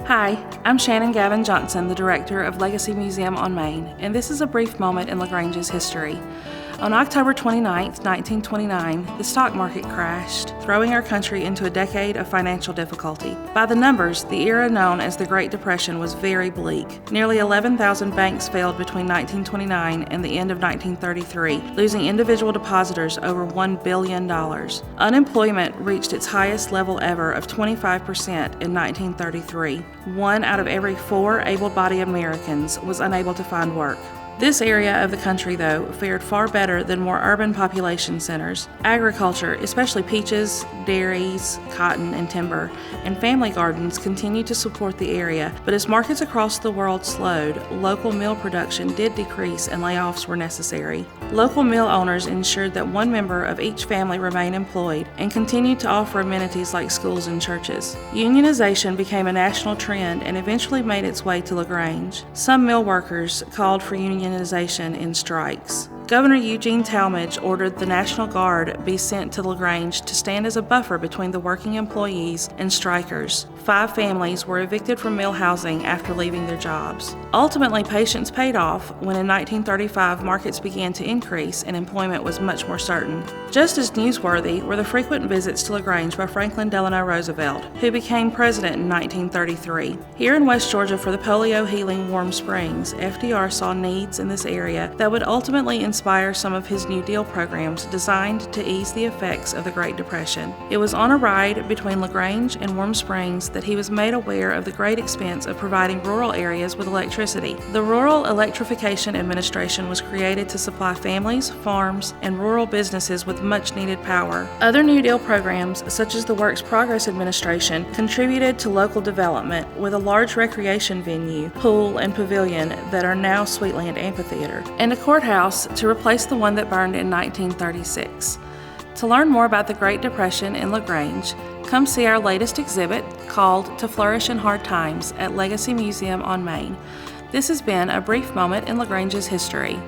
Hi, I'm Shannon Gavin Johnson, the director of Legacy Museum on Main, and this is a brief moment in LaGrange's history. On October 29, 1929, the stock market crashed, throwing our country into a decade of financial difficulty. By the numbers, the era known as the Great Depression was very bleak. Nearly 11,000 banks failed between 1929 and the end of 1933, losing individual depositors over $1 billion. Unemployment reached its highest level ever of 25% in 1933. 1 out of every 4 able-bodied Americans was unable to find work. This area of the country, though, fared far better than more urban population centers. Agriculture, especially peaches, dairies, cotton, and timber, and family gardens continued to support the area, but as markets across the world slowed, local mill production did decrease and layoffs were necessary. Local mill owners ensured that one member of each family remain employed and continued to offer amenities like schools and churches. Unionization became a national trend and eventually made its way to LaGrange. Some mill workers called for unionization in strikes. Governor Eugene Talmadge ordered the National Guard be sent to LaGrange to stand as a buffer between the working employees and strikers. 5 families were evicted from mill housing after leaving their jobs. Ultimately, patience paid off when in 1935 markets began to increase and employment was much more certain. Just as newsworthy were the frequent visits to LaGrange by Franklin Delano Roosevelt, who became president in 1933. Here in West Georgia for the polio healing Warm Springs, FDR saw needs in this area that would ultimately inspire some of his New Deal programs designed to ease the effects of the Great Depression. It was on a ride between LaGrange and Warm Springs that he was made aware of the great expense of providing rural areas with electricity. The Rural Electrification Administration was created to supply families, farms, and rural businesses with much-needed power. Other New Deal programs, such as the Works Progress Administration, contributed to local development with a large recreation venue, pool, and pavilion that are now Sweetland Amphitheater, and a courthouse to replace the one that burned in 1936. To learn more about the Great Depression in LaGrange, come see our latest exhibit called To Flourish in Hard Times at Legacy Museum on Main. This has been a brief moment in LaGrange's history.